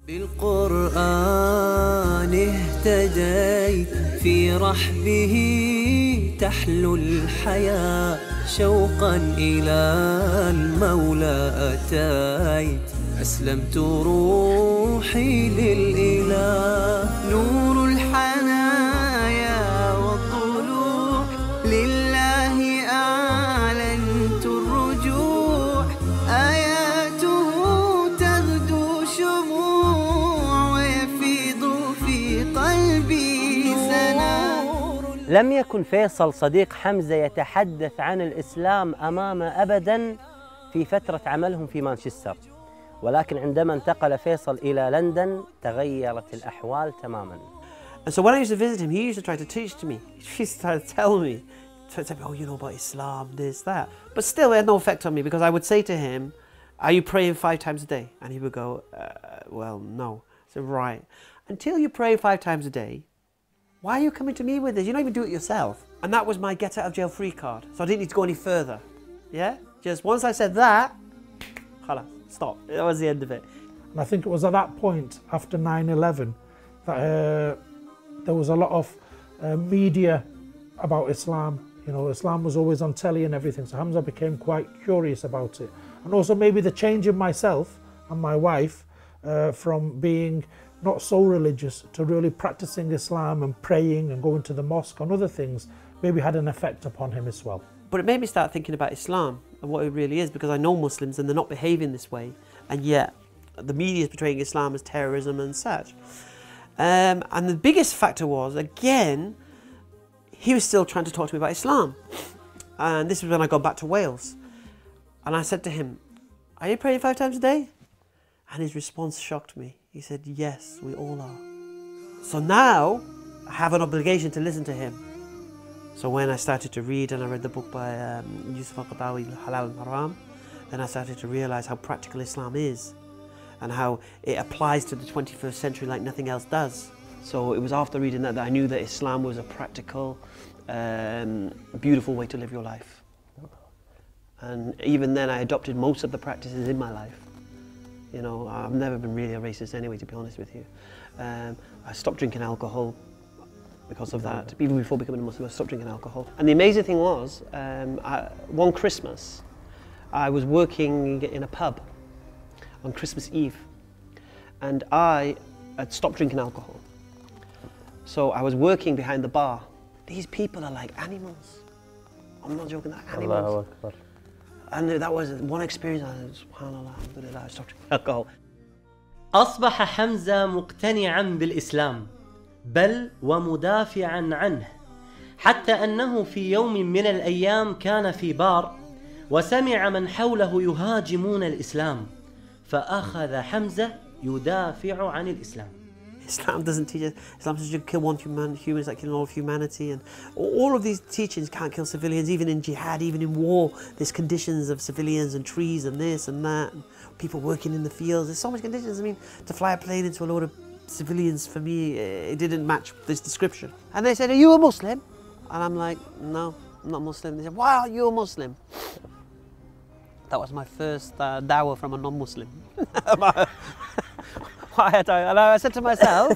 بالقرآن اهتديت في رحبه تحلو الحياة شوقا إلى المولى أتيت أسلمت روحي للإله نور الحنايا والطلوع لله أعلنت الرجوع آياته تغدو شموع ويفيض في قلبي سناء. لم يكن فيصل صديق حمزة يتحدث عن الإسلام أمامه أبداً في فترة عملهم في مانشستر، ولكن عندما انتقل فيصل إلى لندن تغيرت الأحوال تماماً. And so when I used to visit him, he used to try to teach to me. He used to try to tell me, oh, you know about Islam, this, that. But still, it had no effect on me because I would say to him, are you praying 5 times a day? And he would go, well, no. I said, right. Until you pray 5 times a day, why are you coming to me with this? You don't even do it yourself. And that was my get out of jail free card. So I didn't need to go any further. Yeah? Just once I said that, khalas, stop. That was the end of it. And I think it was at that point, after 9/11, that there was a lot of media about Islam. You know, Islam was always on telly and everything. So Hamza became quite curious about it. And also maybe the change in myself and my wife from being not so religious to really practicing Islam and praying and going to the mosque and other things maybe had an effect upon him as well. But it made me start thinking about Islam and what it really is, because I know Muslims and they're not behaving this way, and yet the media is portraying Islam as terrorism and such. And the biggest factor was, again, he was still trying to talk to me about Islam. And this was when I got back to Wales. And I said to him, are you praying 5 times a day? And his response shocked me. He said, yes, we all are. So now I have an obligation to listen to him. So when I started to read, and I read the book by Yusuf al-Qaradawi, Halal and Haram, then I started to realize how practical Islam is and how it applies to the 21st century like nothing else does. So it was after reading that I knew that Islam was a practical, beautiful way to live your life. And even then I adopted most of the practices in my life. You know, I've never been really a racist anyway, to be honest with you. I stopped drinking alcohol because of that. Even before becoming a Muslim, I stopped drinking alcohol. And the amazing thing was, one Christmas, I was working in a pub on Christmas Eve, and I had stopped drinking alcohol. So I was working behind the bar. These people are like animals. I'm not joking, they're animals. And that was one experience. I said, subhanallah, alhamdulillah, I stopped drinking alcohol. أصبح حمزة مقتنعا بالإسلام بل ومدافعا عنه، حتى أنه في يوم من الأيام كان في بار وسمع من حوله يهاجمون الإسلام، فأخذ حمزة يدافع عن الإسلام. Islam doesn't teach us. Islam says you kill one human is like killing all of humanity, and all of these teachings can't kill civilians. Even in jihad, even in war, there's conditions of civilians and trees and this and that, and people working in the fields. There's so much conditions. I mean, to fly a plane into a load of civilians, for me, it didn't match this description. And they said, are you a Muslim? And I'm like, no, I'm not Muslim. They said, why aren't you a Muslim? That was my first dawah from a non-Muslim. And I said to myself,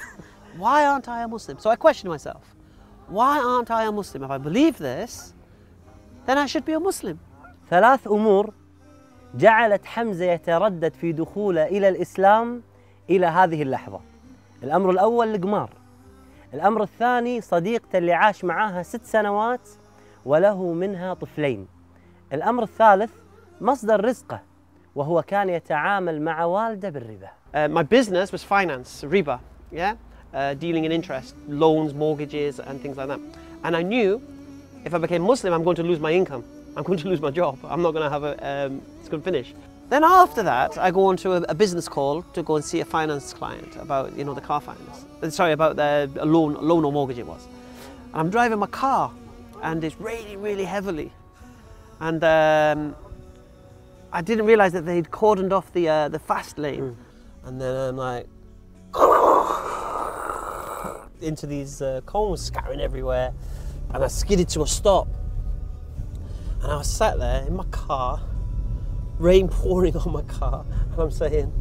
why aren't I a Muslim? So I questioned myself, why aren't I a Muslim? If I believe this, then I should be a Muslim. 3 أمور جعلت حمزة يتردد في دخوله إلى الإسلام إلى هذه اللحظة. الأمر الأول القمار. الأمر الثاني صديقته اللي عاش معاها 6 سنوات وله منها طفلين. الأمر الثالث مصدر رزقه، وهو كان يتعامل مع والده بالربا. My business was finance, riba, yeah? Dealing in interest, loans, mortgages and things like that. And I knew if I became Muslim, I'm going to lose my income. I'm going to lose my job. I'm not going to have it's going to finish. Then after that, I go on to a business call to go and see a finance client about, you know, the car finance. Sorry, about a loan or mortgage it was. And I'm driving my car and it's raining really heavily. And I didn't realize that they'd cordoned off the fast lane. And then I'm like, into these cones scattering everywhere, and I skidded to a stop. And I was sat there in my car, rain pouring on my car, and I'm saying,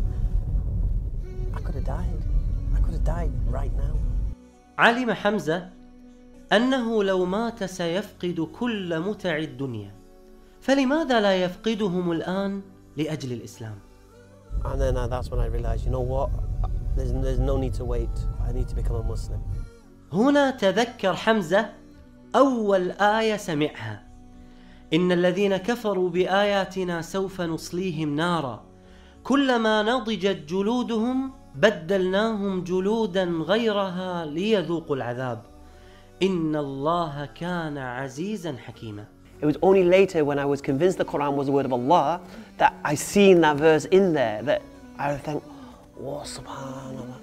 I could have died. die right now. علم حمزة أنه لو مات سيفقد كل متع الدنيا، فلماذا لا يفقدهم الآن لأجل الإسلام؟ And then that's when I realized, you know what? There's no need to wait. I need to become a Muslim. هنا تذكر حمزة أول آية سمعها: إن الذين كفروا بآياتنا سوف نصليهم نارا كلما نضجت جلودهم بدلناهم جلودا غيرها ليذوقوا العذاب إن الله كان عزيزا حكيما. It was only later when I was convinced the Quran was the word of Allah that I seen that verse in there that I would think, oh, subhanallah.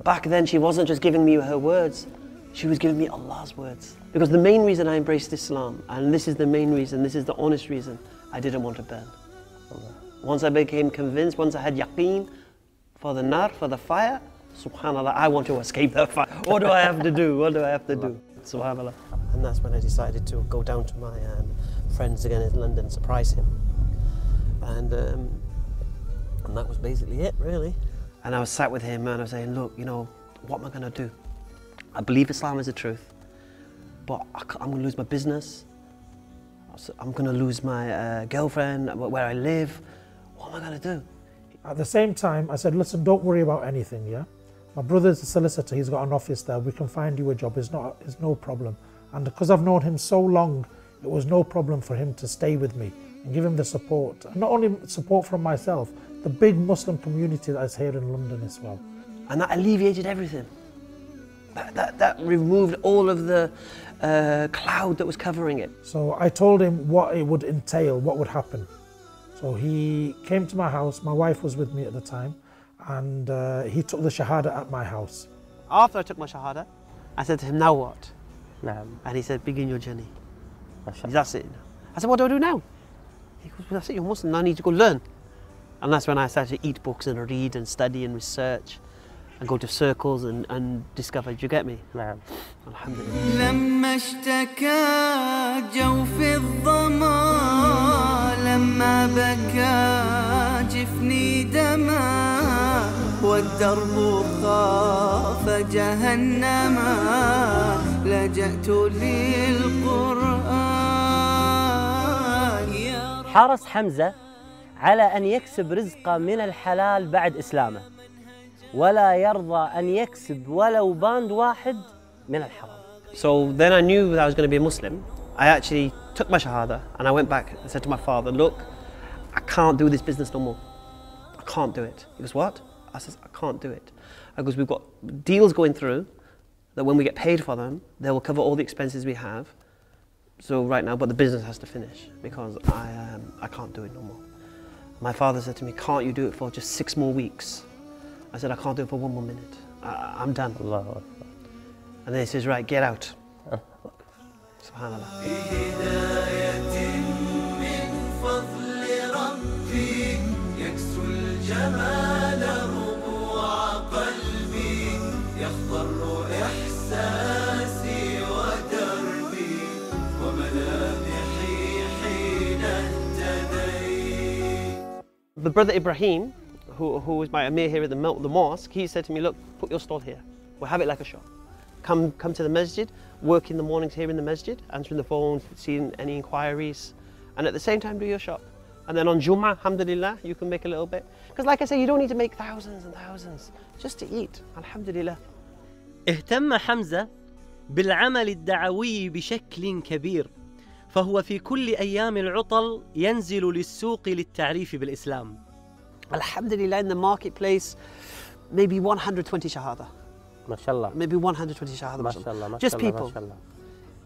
Back then she wasn't just giving me her words, she was giving me Allah's words. Because the main reason I embraced Islam, and this is the main reason, this is the honest reason, I didn't want to burn. Once I became convinced, once I had yaqeen for the nar, for the fire, subhanallah, I want to escape that fire. What do I have to do? What do I have to do? Subhanallah. And that's when I decided to go down to my friends again in London, surprise him. And that was basically it, really. And I was sat with him and I was saying, look, you know, what am I going to do? I believe Islam is the truth, but I'm going to lose my business. I'm going to lose my girlfriend, where I live. What am I going to do? At the same time, I said, listen, don't worry about anything, yeah? My brother's a solicitor, he's got an office there, we can find you a job, it's no problem. And because I've known him so long, it was no problem for him to stay with me and give him the support. And not only support from myself, the big Muslim community that is here in London as well. And that alleviated everything. That removed all of the cloud that was covering it. So I told him what it would entail, what would happen. So he came to my house, my wife was with me at the time, and he took the Shahada at my house. After I took my Shahada, I said to him, now what? نعم. And he said, begin your journey. ما شاء الله. That's it. I said, what do I do now? He goes, well, that's it, you're Muslim, now I need to go learn. And that's when I started to eat books and read and study and research and go to circles and discover. Do you get me? نعم. Alhamdulillah. لما اشتكى جوف الظما لما بكى جفني دما والدرب خاف جهنما لجأت للقرآن. حرص حمزة على أن يكسب رزقه من الحلال بعد إسلامه، ولا يرضى أن يكسب ولو باند واحد من الحرام. So then I knew that I was going to be a Muslim. I actually took my Shahada and I went back and said to my father, look, I can't do this business no more. I can't do it. He goes, what? I said, I can't do it. I goes, we've got deals going through that when we get paid for them, they will cover all the expenses we have. So right now, but the business has to finish because I can't do it no more. My father said to me, can't you do it for just 6 more weeks? I said, I can't do it for 1 more minute. I'm done. Allahu Akbar. And then he says, right, get out. Subhanallah. The brother Ibrahim, who was my Amir here at the mosque, he said to me, look, put your stall here. We'll have it like a shop. Come to the masjid, work in the mornings here in the masjid, answering the phones, seeing any inquiries, and at the same time do your shop. And then on Jummah, alhamdulillah, you can make a little bit. Because like I say, you don't need to make thousands and thousands, just to eat, alhamdulillah. اهتم حمزة بالعمل الدعوي بشكل كبير، فهو في كل أيام العطل ينزل للسوق للتعريف بالإسلام. Alhamdulillah, in the marketplace, maybe 120 shahada. ما شاء الله. Maybe 120 shahada. ما شاء الله. ما Just شاء الله. people. ما شاء الله.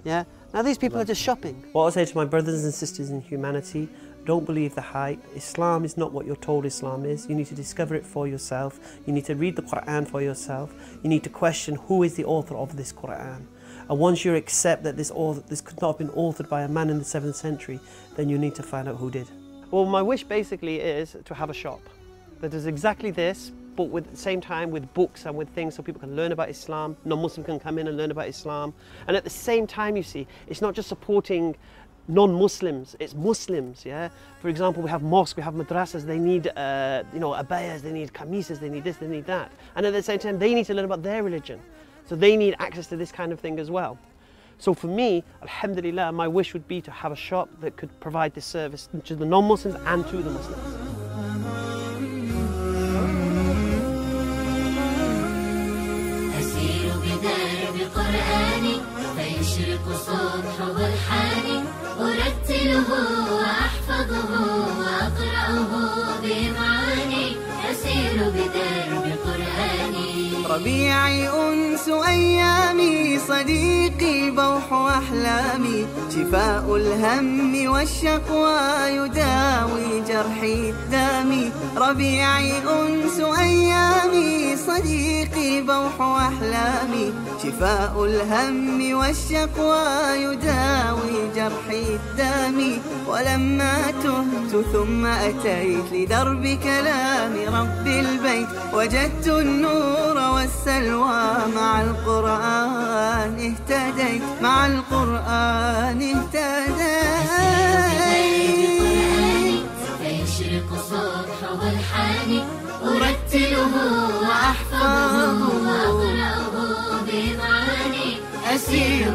Yeah. Now these people are just shopping. What I say to my brothers and sisters in humanity, don't believe the hype. Islam is not what you're told Islam is. You need to discover it for yourself. You need to read the Quran for yourself. You need to question who is the author of this Quran. And once you accept that this could not have been authored by a man in the 7th century, then you need to find out who did. Well, my wish basically is to have a shop that does exactly this, but at the same time with books and with things so people can learn about Islam, non-Muslim can come in and learn about Islam. And at the same time, you see, it's not just supporting non-Muslims, it's Muslims, yeah? For example, we have mosques, we have madrasas, they need, abayas, they need kamisas, they need this, they need that. And at the same time, they need to learn about their religion. So they need access to this kind of thing as well. So for me, alhamdulillah, my wish would be to have a shop that could provide this service to the non-Muslims and to the Muslims. فيشرق صبحه الحاني أرتله وأحفظه وأقرأه بمعاني أسير بدرب قرآني ربيعي أنس أيامي صديقي بوح أحلامي شفاء الهم والشقوى يداوي جرحي الدامي ربيعي أنس أيامي صديقي بوح أحلامي شفاء الهم والشقوى يداوي جرحي الدامي ولما تهت ثم أتيت لدرب كلام رب البيت وجدت النور والسلوى مع القرآن اهتديت مع القرآن اهتديت فيشرق صبحه الحاني أرتله وأحفظه وأقرأه بمعاني أسير